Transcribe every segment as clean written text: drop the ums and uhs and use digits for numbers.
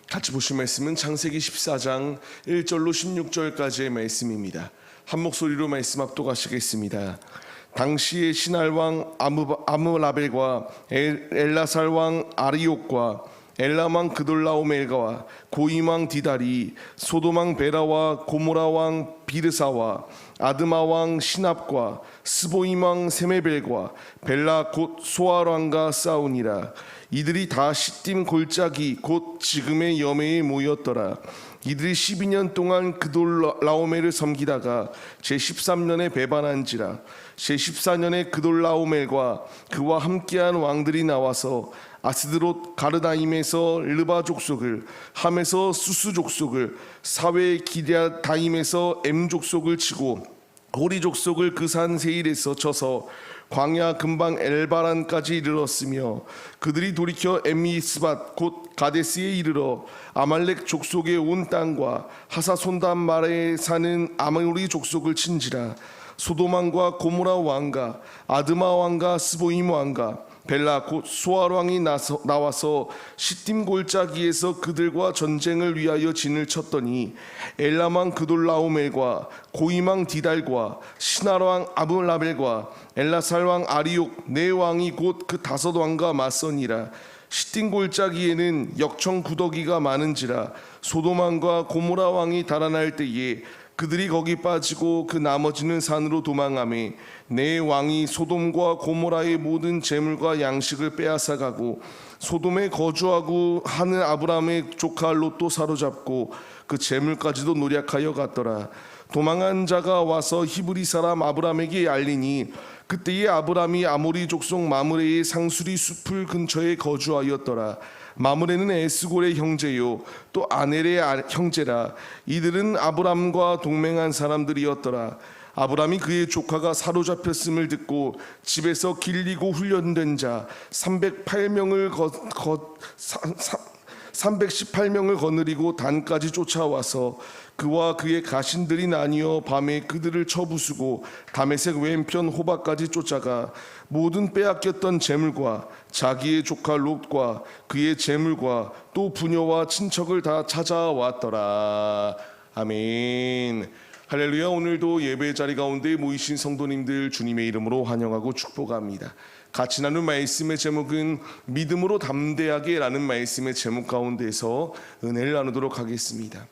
같이 보실 말씀은 창세기 14장 1절로 16절까지의 말씀입니다. 한 목소리로 말씀 합독하시겠습니다. 당시의 신할 왕 아므라벨과 엘라살 왕 아리옥과 엘람 왕 그돌라오멜과 고임 왕 디달이 소돔 왕 베라와 고모라 왕 비르사와 아드마 왕 시납과 스보임 왕 세메벨과 벨라 곧 소알 왕과 싸우니라. 이들이 다 시딤 골짜기 곧 지금의 여매에 모였더라. 이들이 12년 동안 그돌라오멜을 섬기다가 제13년에 배반한지라. 제14년에 그돌라오멜과 그와 함께한 왕들이 나와서 아스드롯 가르다임에서 르바 족속을, 함에서 수스 족속을, 사웨 기랴다임에서 엠 족속을 치고 호리 족속을 그 산 세일에서 쳐서 광야 근방 엘바란까지 이르렀으며, 그들이 돌이켜 엠미스밧 곧 가데스에 이르러 아말렉 족속의 온 땅과 하사손담 마레에 사는 아모리 족속을 친지라. 소돔 왕과 고모라 왕과 아드마 왕과 스보임 왕과 벨라 곧 소알 왕이 나와서 시딤 골짜기에서 그들과 전쟁을 위하여 진을 쳤더니 엘람 왕 그돌라오멜과 고임 왕 디달과 신할 왕 아므라벨과 엘라살 왕 아리옥 네 왕이 곧 그 5 왕과 맞서니라. 시딤 골짜기에는 역청 구더기가 많은지라. 소돔 왕과 고모라 왕이 달아날 때에 그들이 거기 빠지고 그 나머지는 산으로 도망하며 내 왕이 소돔과 고모라의 모든 재물과 양식을 빼앗아가고 소돔에 거주하고 하는 아브람의 조카 롯도 사로잡고 그 재물까지도 노략하여 갔더라. 도망한 자가 와서 히브리 사람 아브람에게 알리니 그때에 아브람이 아모리 족속 마므레의 상수리 숲을 근처에 거주하였더라. 마므레는 에스골의 형제요 또 아넬의 형제라. 이들은 아브람과 동맹한 사람들이었더라. 아브람이 그의 조카가 사로잡혔음을 듣고 집에서 길리고 훈련된 자 318명을 거느리고 단까지 쫓아와서 그와 그의 가신들이 나뉘어 밤에 그들을 쳐부수고 다메섹 왼편 호박까지 쫓아가 모든 빼앗겼던 재물과 자기의 조카 롯과 그의 재물과 또 부녀와 친척을 다 찾아왔더라. 아멘. 할렐루야. 오늘도 예배 자리 가운데 모이신 성도님들 주님의 이름으로 환영하고 축복합니다. 같이 나눈 말씀의 제목은 믿음으로 담대하게 라는 말씀의 제목 가운데서 은혜를 나누도록 하겠습니다.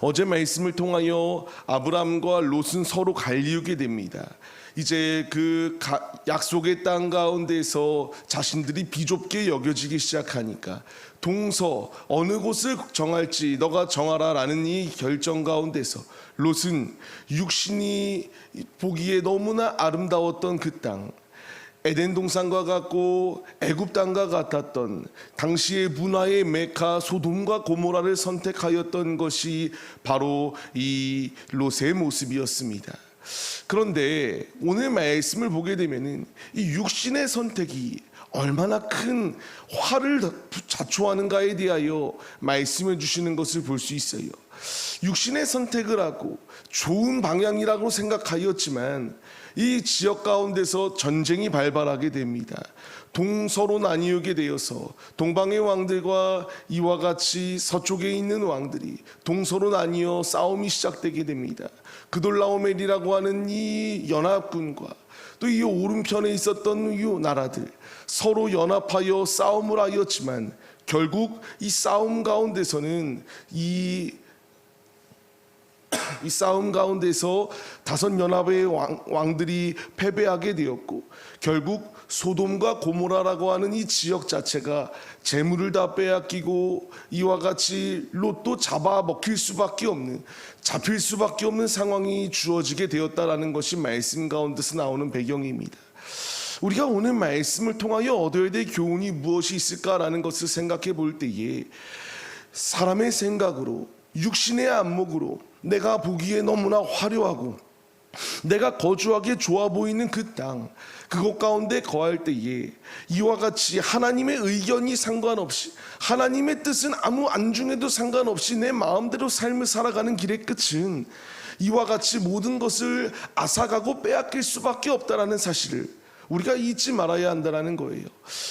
어제 말씀을 통하여 아브람과 롯은 서로 갈리우게 됩니다. 이제 그 약속의 땅 가운데서 자신들이 비좁게 여겨지기 시작하니까 동서 어느 곳을 정할지 너가 정하라 라는 이 결정 가운데서 롯은 육신이 보기에 너무나 아름다웠던 그 땅, 에덴 동산과 같고 애굽 땅과 같았던 당시의 문화의 메카 소돔과 고모라를 선택하였던 것이 바로 이 롯의 모습이었습니다. 그런데 오늘 말씀을 보게 되면은 이 육신의 선택이 얼마나 큰 화를 자초하는가에 대하여 말씀해 주시는 것을 볼 수 있어요. 육신의 선택을 하고 좋은 방향이라고 생각하였지만 이 지역 가운데서 전쟁이 발발하게 됩니다. 동서로 나뉘게 되어서 동방의 왕들과 이와 같이 서쪽에 있는 왕들이 동서로 나뉘어 싸움이 시작되게 됩니다. 그돌라오멜이라고 하는 이 연합군과 또 이 오른편에 있었던 이 나라들 서로 연합하여 싸움을 하였지만 결국 이 싸움 가운데서는 이 싸움 가운데서 5 연합의 왕들이 패배하게 되었고 결국 소돔과 고모라라고 하는 이 지역 자체가 재물을 다 빼앗기고 이와 같이 롯도 잡힐 수밖에 없는 상황이 주어지게 되었다라는 것이 말씀 가운데서 나오는 배경입니다. 우리가 오늘 말씀을 통하여 얻어야 될 교훈이 무엇이 있을까라는 것을 생각해 볼 때에 사람의 생각으로 육신의 안목으로 내가 보기에 너무나 화려하고 내가 거주하기에 좋아 보이는 그 땅, 그곳 가운데 거할 때에 이와 같이 하나님의 의견이 상관없이 하나님의 뜻은 아무 안중에도 상관없이 내 마음대로 삶을 살아가는 길의 끝은 이와 같이 모든 것을 앗아가고 빼앗길 수밖에 없다라는 사실을 우리가 잊지 말아야 한다는 거예요.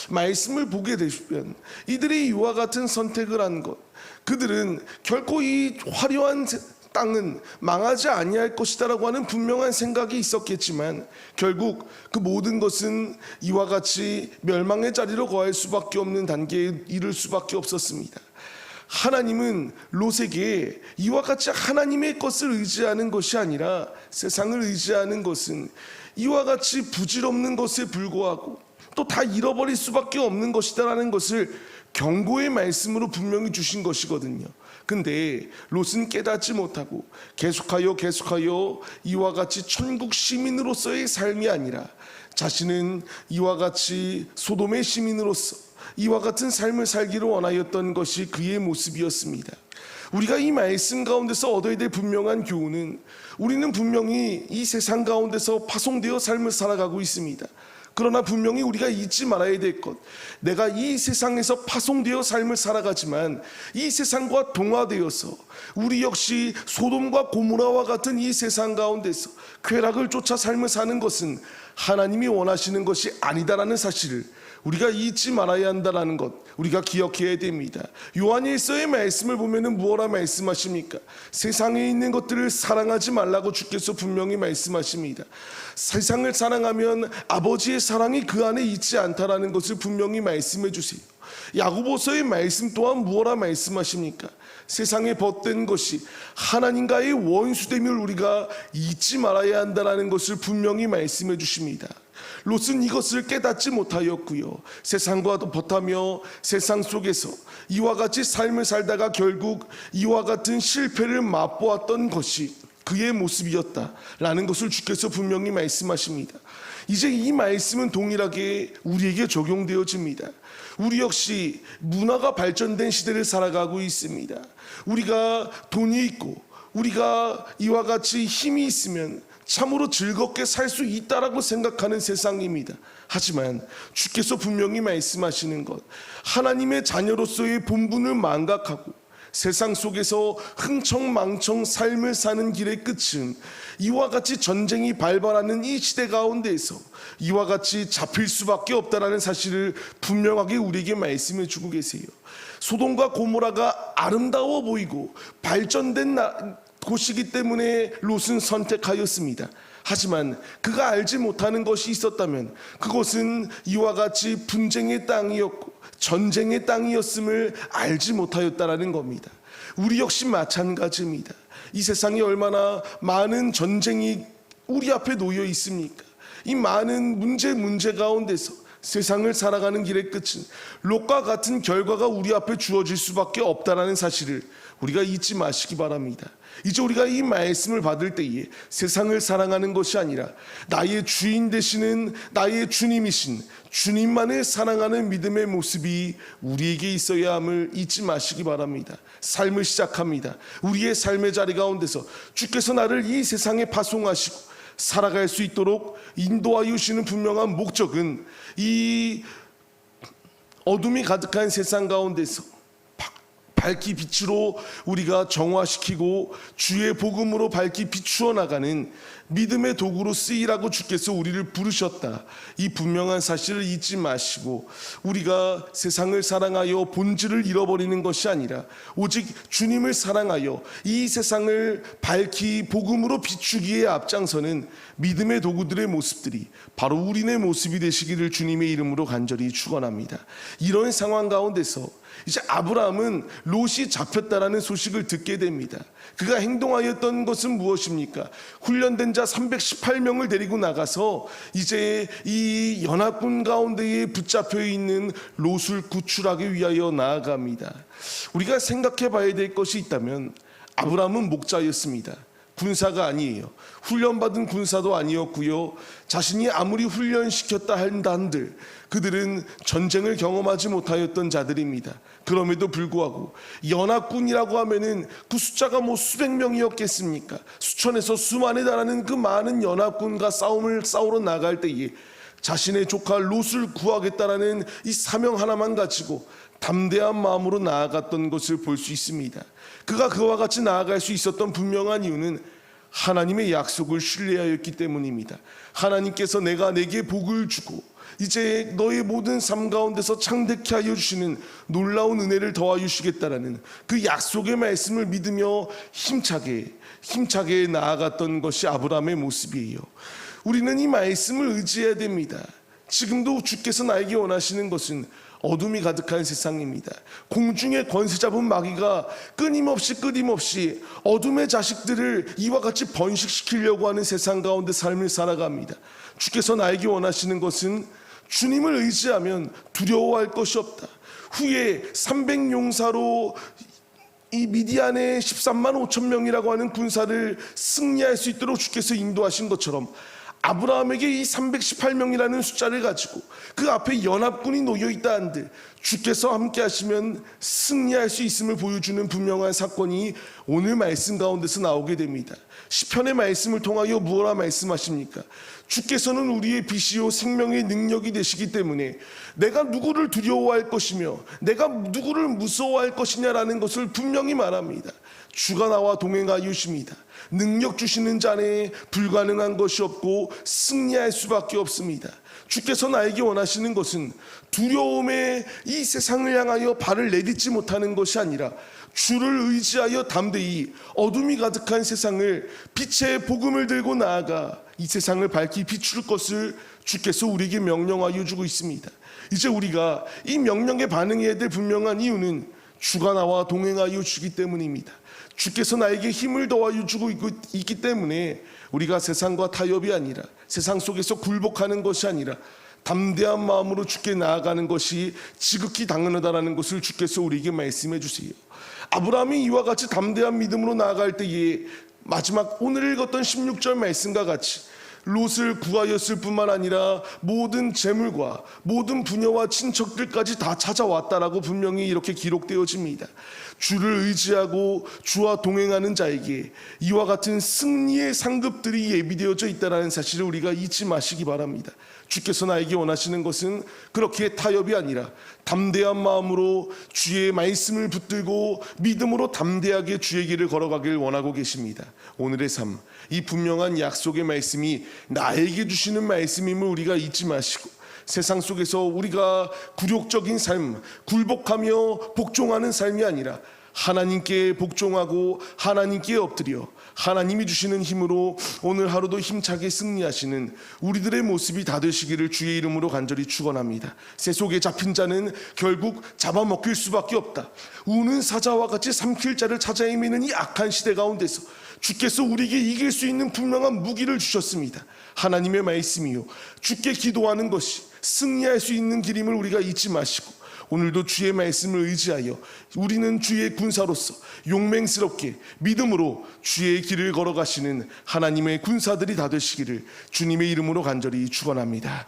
말씀을 보게 되시면 이들이 이와 같은 선택을 한 것, 그들은 결코 이 화려한 땅은 망하지 아니할 것이다라고 하는 분명한 생각이 있었겠지만 결국 그 모든 것은 이와 같이 멸망의 자리로 거할 수밖에 없는 단계에 이를 수밖에 없었습니다. 하나님은 롯에게 이와 같이 하나님의 것을 의지하는 것이 아니라 세상을 의지하는 것은 이와 같이 부질없는 것에 불과하고 또 다 잃어버릴 수밖에 없는 것이다라는 것을 경고의 말씀으로 분명히 주신 것이거든요. 근데 롯은 깨닫지 못하고 계속하여 이와 같이 천국 시민으로서의 삶이 아니라 자신은 이와 같이 소돔의 시민으로서 이와 같은 삶을 살기를 원하였던 것이 그의 모습이었습니다. 우리가 이 말씀 가운데서 얻어야 될 분명한 교훈은 우리는 분명히 이 세상 가운데서 파송되어 삶을 살아가고 있습니다. 그러나 분명히 우리가 잊지 말아야 될 것, 내가 이 세상에서 파송되어 삶을 살아가지만 이 세상과 동화되어서 우리 역시 소돔과 고모라와 같은 이 세상 가운데서 쾌락을 쫓아 삶을 사는 것은 하나님이 원하시는 것이 아니다라는 사실을 우리가 잊지 말아야 한다는 것, 우리가 기억해야 됩니다. 요한일서의 말씀을 보면은 무엇라 말씀하십니까? 세상에 있는 것들을 사랑하지 말라고 주께서 분명히 말씀하십니다. 세상을 사랑하면 아버지의 사랑이 그 안에 있지 않다라는 것을 분명히 말씀해 주세요. 야고보서의 말씀 또한 무엇라 말씀하십니까? 세상에 벗된 것이 하나님과의 원수됨을 우리가 잊지 말아야 한다는 것을 분명히 말씀해 주십니다. 롯은 이것을 깨닫지 못하였고요, 세상과 벗하며 세상 속에서 이와 같이 삶을 살다가 결국 이와 같은 실패를 맛보았던 것이 그의 모습이었다라는 것을 주께서 분명히 말씀하십니다. 이제 이 말씀은 동일하게 우리에게 적용되어집니다. 우리 역시 문화가 발전된 시대를 살아가고 있습니다. 우리가 돈이 있고 우리가 이와 같이 힘이 있으면 참으로 즐겁게 살 수 있다라고 생각하는 세상입니다. 하지만 주께서 분명히 말씀하시는 것, 하나님의 자녀로서의 본분을 망각하고 세상 속에서 흥청망청 삶을 사는 길의 끝은 이와 같이 전쟁이 발발하는 이 시대 가운데에서 이와 같이 잡힐 수밖에 없다라는 사실을 분명하게 우리에게 말씀해 주고 계세요. 소돔과 고모라가 아름다워 보이고 발전된 곳이기 때문에 롯은 선택하였습니다. 하지만 그가 알지 못하는 것이 있었다면 그것은 이와 같이 분쟁의 땅이었고 전쟁의 땅이었음을 알지 못하였다라는 겁니다. 우리 역시 마찬가지입니다. 이 세상에 얼마나 많은 전쟁이 우리 앞에 놓여 있습니까? 이 많은 문제 가운데서 세상을 살아가는 길의 끝은 롯과 같은 결과가 우리 앞에 주어질 수밖에 없다는 사실을 우리가 잊지 마시기 바랍니다. 이제 우리가 이 말씀을 받을 때에 세상을 사랑하는 것이 아니라 나의 주인 되시는 나의 주님이신 주님만을 사랑하는 믿음의 모습이 우리에게 있어야 함을 잊지 마시기 바랍니다. 삶을 시작합니다. 우리의 삶의 자리 가운데서 주께서 나를 이 세상에 파송하시고 살아갈 수 있도록 인도하여 주시는 분명한 목적은 이 어둠이 가득한 세상 가운데서 밝기 빛으로 우리가 정화시키고 주의 복음으로 밝기 비추어 나가는 믿음의 도구로 쓰이라고 주께서 우리를 부르셨다. 이 분명한 사실을 잊지 마시고 우리가 세상을 사랑하여 본질을 잃어버리는 것이 아니라 오직 주님을 사랑하여 이 세상을 밝히 복음으로 비추기에 앞장서는 믿음의 도구들의 모습들이 바로 우리네 모습이 되시기를 주님의 이름으로 간절히 축원합니다. 이런 상황 가운데서 이제 아브라함은 롯이 잡혔다라는 소식을 듣게 됩니다. 그가 행동하였던 것은 무엇입니까? 훈련된 자 318명을 데리고 나가서 이제 이 연합군 가운데에 붙잡혀 있는 롯을 구출하기 위하여 나아갑니다. 우리가 생각해 봐야 될 것이 있다면 아브라함은 목자였습니다. 군사가 아니에요. 훈련받은 군사도 아니었고요. 자신이 아무리 훈련시켰다 한들 그들은 전쟁을 경험하지 못하였던 자들입니다. 그럼에도 불구하고 연합군이라고 하면은 그 숫자가 뭐 수백 명이었겠습니까? 수천에서 수만에 달하는 그 많은 연합군과 싸움을 싸우러 나갈 때에 자신의 조카 롯을 구하겠다라는 이 사명 하나만 가지고 담대한 마음으로 나아갔던 것을 볼 수 있습니다. 그가 그와 같이 나아갈 수 있었던 분명한 이유는 하나님의 약속을 신뢰하였기 때문입니다. 하나님께서 내가 내게 복을 주고 이제 너의 모든 삶 가운데서 창대케 하여 주시는 놀라운 은혜를 더하여 주시겠다라는 그 약속의 말씀을 믿으며 힘차게 나아갔던 것이 아브라함의 모습이에요. 우리는 이 말씀을 의지해야 됩니다. 지금도 주께서 나에게 원하시는 것은 어둠이 가득한 세상입니다. 공중에 권세 잡은 마귀가 끊임없이 어둠의 자식들을 이와 같이 번식시키려고 하는 세상 가운데 삶을 살아갑니다. 주께서 나에게 원하시는 것은 주님을 의지하면 두려워할 것이 없다. 후에 300용사로 이 미디안의 13만 5천 명이라고 하는 군사를 승리할 수 있도록 주께서 인도하신 것처럼 아브라함에게 이 318명이라는 숫자를 가지고 그 앞에 연합군이 놓여있다 한들 주께서 함께 하시면 승리할 수 있음을 보여주는 분명한 사건이 오늘 말씀 가운데서 나오게 됩니다. 시편의 말씀을 통하여 무엇라 말씀하십니까? 주께서는 우리의 빛이요 생명의 능력이 되시기 때문에 내가 누구를 두려워할 것이며 내가 누구를 무서워할 것이냐라는 것을 분명히 말합니다. 주가 나와 동행하여 주십니다. 능력 주시는 자에 불가능한 것이 없고 승리할 수밖에 없습니다. 주께서 나에게 원하시는 것은 두려움에 이 세상을 향하여 발을 내딛지 못하는 것이 아니라 주를 의지하여 담대히 어둠이 가득한 세상을 빛의 복음을 들고 나아가 이 세상을 밝히 비출 것을 주께서 우리에게 명령하여 주고 있습니다. 이제 우리가 이 명령에 반응해야 될 분명한 이유는 주가 나와 동행하여 주기 때문입니다. 주께서 나에게 힘을 더하여 주고 있기 때문에 우리가 세상과 타협이 아니라 세상 속에서 굴복하는 것이 아니라 담대한 마음으로 주께 나아가는 것이 지극히 당연하다는 것을 주께서 우리에게 말씀해 주세요. 아브라함이 이와 같이 담대한 믿음으로 나아갈 때에 마지막 오늘 읽었던 16절 말씀과 같이 롯을 구하였을 뿐만 아니라 모든 재물과 모든 부녀와 친척들까지 다 찾아왔다라고 분명히 이렇게 기록되어집니다. 주를 의지하고 주와 동행하는 자에게 이와 같은 승리의 상급들이 예비되어져 있다는 사실을 우리가 잊지 마시기 바랍니다. 주께서 나에게 원하시는 것은 그렇게 타협이 아니라 담대한 마음으로 주의 말씀을 붙들고 믿음으로 담대하게 주의 길을 걸어가길 원하고 계십니다. 오늘의 삶, 이 분명한 약속의 말씀이 나에게 주시는 말씀임을 우리가 잊지 마시고 세상 속에서 우리가 굴욕적인 삶, 굴복하며 복종하는 삶이 아니라 하나님께 복종하고 하나님께 엎드려 하나님이 주시는 힘으로 오늘 하루도 힘차게 승리하시는 우리들의 모습이 다 되시기를 주의 이름으로 간절히 축원합니다. 새 속에 잡힌 자는 결국 잡아먹힐 수밖에 없다. 우는 사자와 같이 삼킬 자를 찾아 헤매는 이 악한 시대 가운데서 주께서 우리에게 이길 수 있는 분명한 무기를 주셨습니다. 하나님의 말씀이요, 주께 기도하는 것이 승리할 수 있는 길임을 우리가 잊지 마시고 오늘도 주의 말씀을 의지하여 우리는 주의 군사로서 용맹스럽게 믿음으로 주의 길을 걸어가시는 하나님의 군사들이 다 되시기를 주님의 이름으로 간절히 축원합니다.